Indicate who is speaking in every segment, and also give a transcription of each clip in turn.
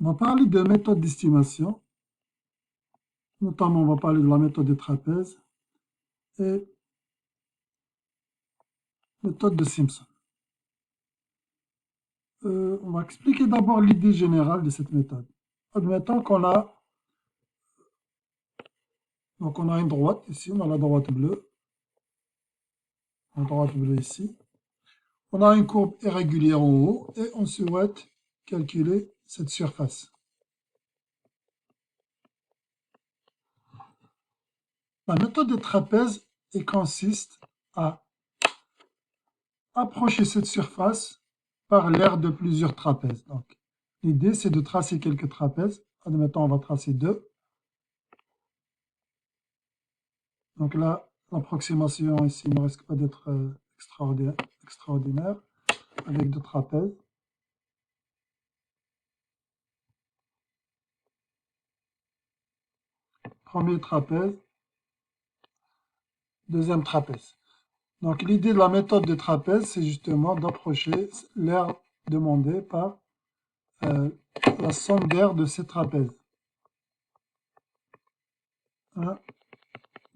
Speaker 1: On va parler de méthodes d'estimation. Notamment, on va parler de la méthode des trapèzes et méthode de Simpson. On va expliquer d'abord l'idée générale de cette méthode. Admettons qu'on a, une droite ici, on a la droite bleue, ici. On a une courbe irrégulière en haut et on souhaite calculer cette surface. La méthode des trapèzes consiste à approcher cette surface par l'aire de plusieurs trapèzes. Donc, l'idée, c'est de tracer quelques trapèzes. Admettons, on va tracer 2. Donc là, l'approximation ici ne risque pas d'être extraordinaire, avec 2 trapèzes. Premier trapèze, deuxième trapèze. Donc l'idée de la méthode de trapèze, c'est justement d'approcher l'aire demandée par la somme d'aire de ces trapèzes. Hein?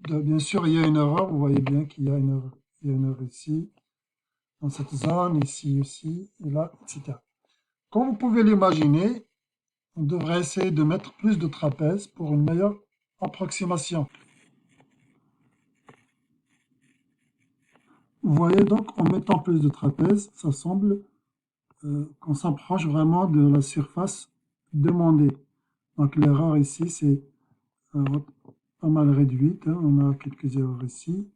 Speaker 1: Bien sûr, il y a une erreur, vous voyez bien qu'il y a une erreur. Il y a une erreur ici, dans cette zone, ici aussi, et là, etc. Comme vous pouvez l'imaginer, on devrait essayer de mettre plus de trapèzes pour une meilleure approximation. Vous voyez donc, en mettant plus de trapèzes, ça semble qu'on s'approche vraiment de la surface demandée. Donc l'erreur ici, c'est pas mal réduite, hein. On a quelques erreurs ici.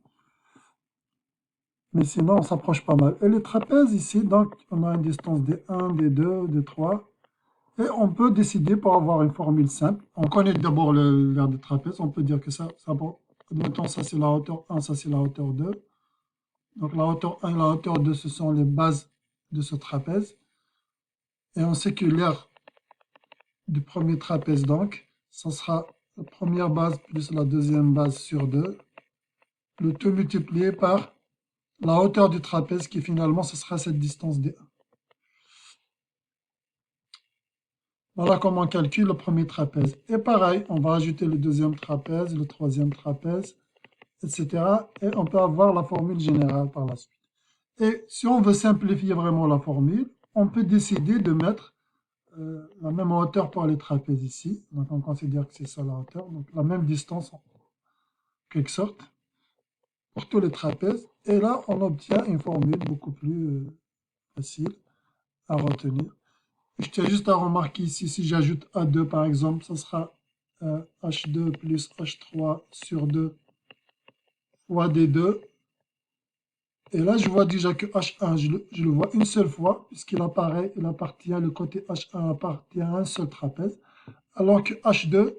Speaker 1: Mais sinon, on s'approche pas mal. Et les trapèzes ici, donc, on a une distance des 1, des 2, des 3. Et on peut décider pour avoir une formule simple. On connaît d'abord l'aire de trapèze. On peut dire que ça admettons, ça c'est la hauteur 1, ça c'est la hauteur 2. Donc la hauteur 1 et la hauteur 2, ce sont les bases de ce trapèze. Et on sait que l'aire du premier trapèze, donc, ça sera la première base plus la deuxième base sur 2. Le tout multiplié par la hauteur du trapèze qui finalement, ce sera cette distance d1. Voilà comment on calcule le premier trapèze. Et pareil, on va ajouter le deuxième trapèze, le troisième trapèze, etc. Et on peut avoir la formule générale par la suite. Et si on veut simplifier vraiment la formule, on peut décider de mettre la même hauteur pour les trapèzes ici. Donc on considère que c'est ça la hauteur. Donc la même distance en quelque sorte pour tous les trapèzes. Et là, on obtient une formule beaucoup plus facile à retenir. Je tiens juste à remarquer ici, si j'ajoute A2 par exemple, ça sera H2 plus H3 sur 2 fois D2. Et là, je vois déjà que H1, je le vois une seule fois, puisqu'il apparaît, le côté H1 appartient à un seul trapèze. Alors que H2,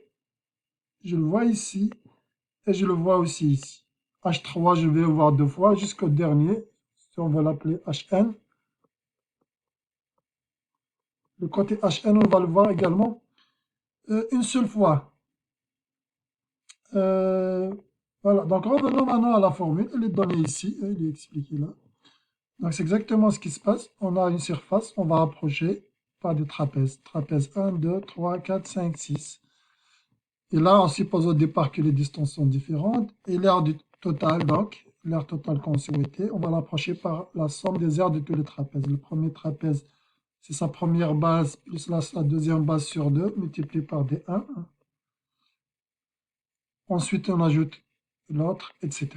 Speaker 1: je le vois ici, et je le vois aussi ici. H3, je vais le voir 2 fois, jusqu'au dernier, si on veut l'appeler HN. Le côté HN, on va le voir également une seule fois. Voilà, donc revenons maintenant à la formule. Elle est donnée ici, elle est expliquée là. Donc c'est exactement ce qui se passe. On a une surface, on va approcher par des trapèzes. Trapèze 1, 2, 3, 4, 5, 6. Et là, on suppose au départ que les distances sont différentes. Et l'aire totale, donc, l'aire totale qu'on souhaitait, on va l'approcher par la somme des aires de tous les trapèzes. Le premier trapèze, c'est sa première base, plus la deuxième base sur 2, multiplié par D1. Ensuite, on ajoute l'autre, etc.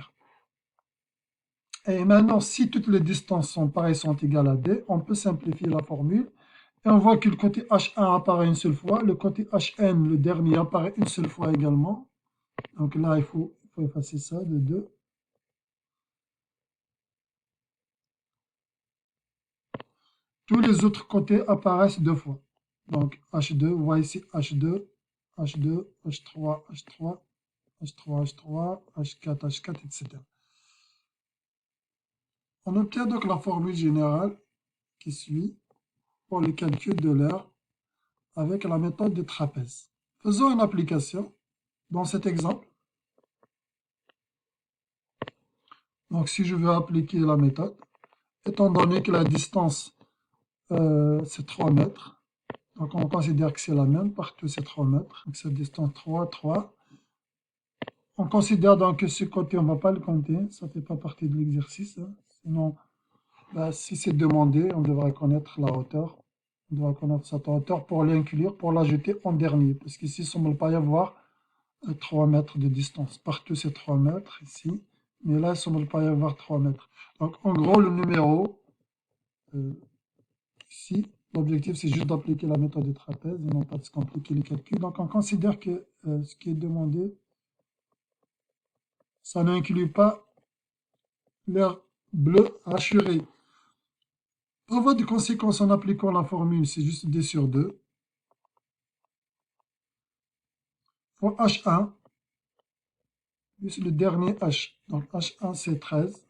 Speaker 1: Et maintenant, si toutes les distances sont pareilles, sont égales à D, on peut simplifier la formule. Et on voit que le côté H1 apparaît une seule fois, le côté HN, le dernier, apparaît une seule fois également. Donc là, il faut effacer ça de 2. Tous les autres côtés apparaissent 2 fois. Donc H2, vous voyez ici H2, H2, H3, H3, H3, H3, H4, H4, etc. On obtient donc la formule générale qui suit pour le calcul de l'aire avec la méthode de trapèze. Faisons une application dans cet exemple. Donc si je veux appliquer la méthode, étant donné que la distance c'est 3 mètres, Donc on considère que c'est la même, partout c'est 3 mètres. Donc cette distance 3, 3. On considère donc que ce côté, on ne va pas le compter, ça ne fait pas partie de l'exercice. Hein. Sinon, bah, si c'est demandé, on devra connaître la hauteur. On devra connaître cette hauteur pour l'inclure, pour l'ajouter en dernier. Parce qu'ici, il ne semble pas y avoir 3 mètres de distance. Partout, c'est 3 mètres ici. Mais là, il ne semble pas y avoir 3 mètres. Donc, en gros, le numéro, ici, l'objectif, c'est juste d'appliquer la méthode de trapèze et non pas de se compliquer les calculs. Donc, on considère que ce qui est demandé, ça n'inclut pas l'air bleu assuré. Par voie de conséquence, en appliquant la formule, c'est juste d sur 2. Pour H1, plus le dernier H. Donc H1, c'est 13.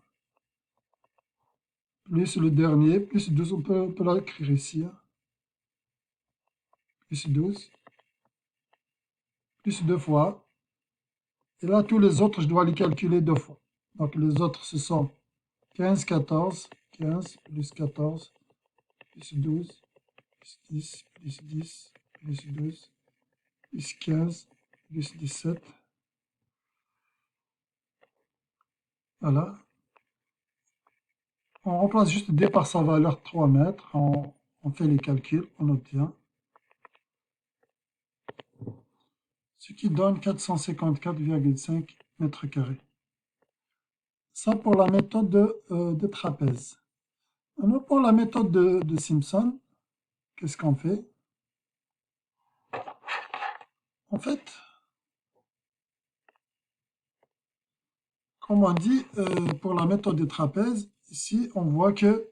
Speaker 1: Plus le dernier, plus 12, on peut l'écrire ici. Hein. Plus 12. Plus 2 fois. Et là, tous les autres, je dois les calculer 2 fois. Donc les autres, ce sont 15, 14. 15 plus 14 plus 12 plus 10 plus 10 plus 12 plus 15 plus 17. Voilà. On remplace juste D par sa valeur 3 mètres. On fait les calculs, on obtient. Ce qui donne 454,5 mètres carrés. Ça pour la méthode de trapèze. Maintenant, pour la méthode de Simpson, qu'est-ce qu'on fait? En fait, comme on dit, pour la méthode de trapèze, ici, on voit que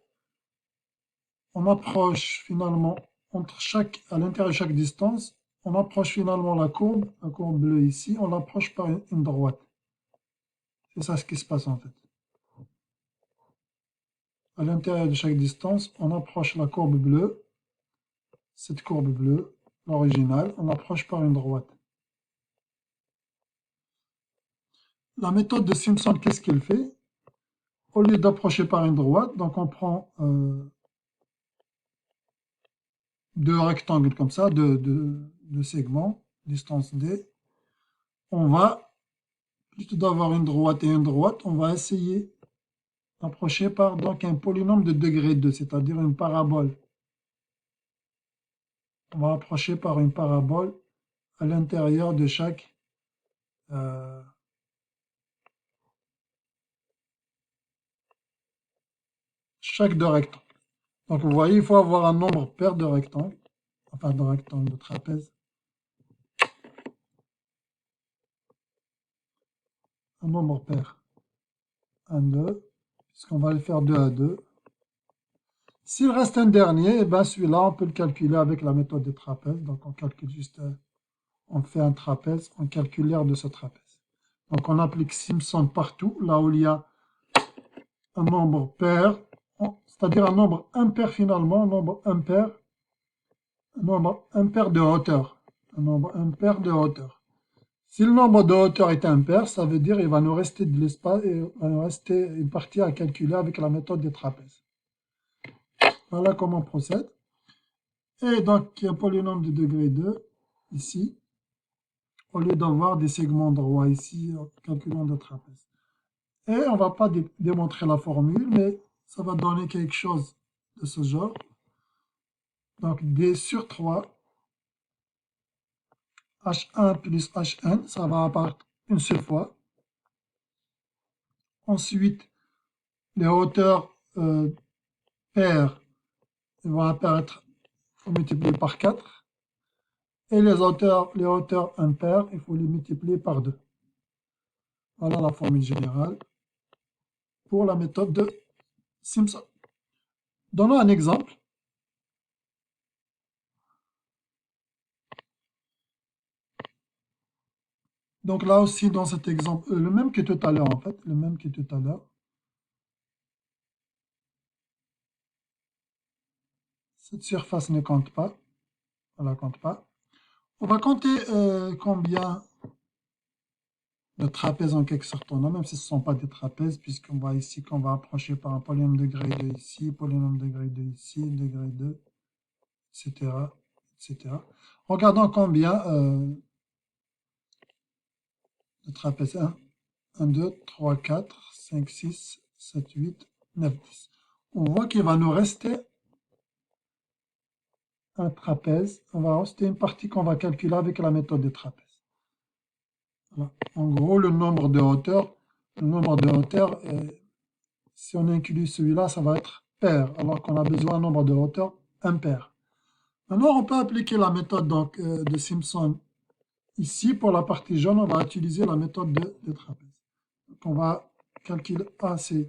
Speaker 1: on approche finalement, à l'intérieur de chaque distance, on approche finalement la courbe bleue ici, on l'approche par une droite. C'est ça ce qui se passe en fait. À l'intérieur de chaque distance, on approche la courbe bleue, cette courbe bleue, l'originale, on l'approche par une droite. La méthode de Simpson, qu'est-ce qu'elle fait? Au lieu d'approcher par une droite, donc on prend deux rectangles comme ça, deux segments, distance D. On va, plutôt d'avoir une droite et une droite, on va essayer d'approcher par donc un polynôme de degré 2, c'est-à-dire une parabole. On va approcher par une parabole à l'intérieur de chaque deux rectangles. Donc vous voyez, il faut avoir un nombre pair de rectangles, enfin de rectangles de trapèze. Un nombre pair 1, 2, puisqu'on va le faire 2 à 2. S'il reste un dernier, eh ben celui-là, on peut le calculer avec la méthode de trapèze. Donc on calcule juste, on fait un trapèze, on calcule l'aire de ce trapèze. Donc on applique Simpson partout, là où il y a un nombre pair, c'est-à-dire un nombre impair finalement, un nombre impair de hauteur. Un nombre impair de hauteur. Si le nombre de hauteur est impair, ça veut dire qu'il va nous rester de l'espace et il va nous rester une partie à calculer avec la méthode des trapèzes. Voilà comment on procède. Et donc, un polynôme de degré 2, ici, au lieu d'avoir des segments droits ici, calculons le trapèze. Et on ne va pas démontrer la formule, mais ça va donner quelque chose de ce genre. Donc, D sur 3, H1 plus Hn, ça va apparaître une seule fois. Ensuite, les hauteurs paires vont apparaître multipliées par 4. Et les hauteurs impaires, il faut les multiplier par 2. Voilà la formule générale pour la méthode de Simpson. Donnons un exemple. Donc là aussi, dans cet exemple, le même que tout à l'heure en fait, le même que tout à l'heure. Cette surface ne compte pas. On ne la compte pas. On va compter combien de trapèzes en quelque sorte on a, même si ce ne sont pas des trapèzes, puisqu'on voit ici qu'on va approcher par un polynôme de degré 2 ici, polynôme de degré 2 ici, degré 2, etc., etc. Regardons combien de trapèzes. 1, 2, 3, 4, 5, 6, 7, 8, 9, 10. On voit qu'il va nous rester un trapèze. On va rester une partie qu'on va calculer avec la méthode des trapèzes. Voilà. En gros, le nombre de hauteurs, si on inclut celui-là, ça va être pair, alors qu'on a besoin d'un nombre de hauteurs impair. Maintenant, on peut appliquer la méthode de Simpson ici. Pour la partie jaune, on va utiliser la méthode de trapèze. Donc, on va calculer A, c'est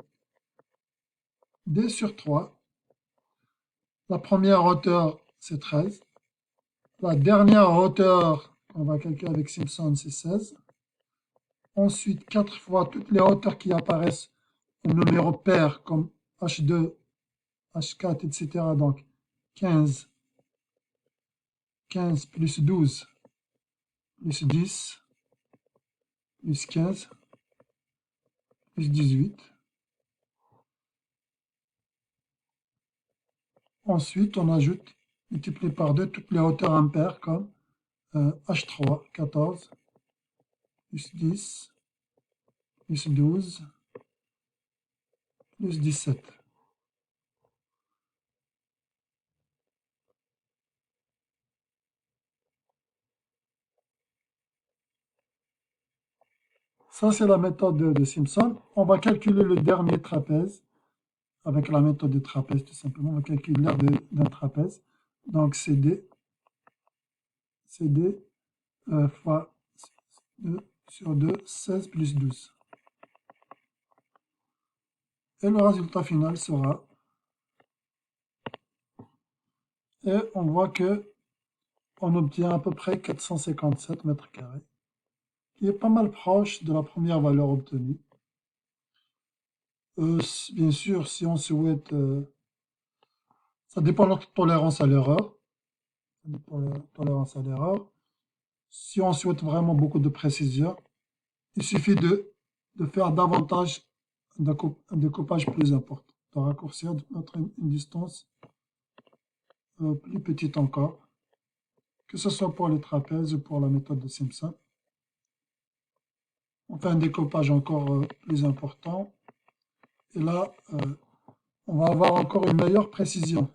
Speaker 1: D sur 3. La première hauteur, c'est 13. La dernière hauteur qu'on va calculer avec Simpson, c'est 16. Ensuite, 4 fois toutes les hauteurs qui apparaissent en numéro pair, comme H2, H4, etc. Donc, 15 plus 12 plus 10 plus 15 plus 18. Ensuite, on ajoute, multiplié par 2, toutes les hauteurs impaires, comme H3, 14 plus 10 plus 12 plus 17. Ça, c'est la méthode de Simpson. On va calculer le dernier trapèze avec la méthode de trapèze, tout simplement. On va calculer l'aire d'un trapèze. Donc, CD fois 2 sur 2, 16 plus 12. Et le résultat final sera... Et on voit que on obtient à peu près 457 mètres carrés, qui est pas mal proche de la première valeur obtenue. Bien sûr, si on souhaite... ça dépend de notre tolérance à l'erreur. Si on souhaite vraiment beaucoup de précision, il suffit de faire davantage un découpage plus important, de raccourcir, de mettre une distance plus petite encore, que ce soit pour les trapèzes ou pour la méthode de Simpson. On fait un découpage encore plus important, et là, on va avoir encore une meilleure précision.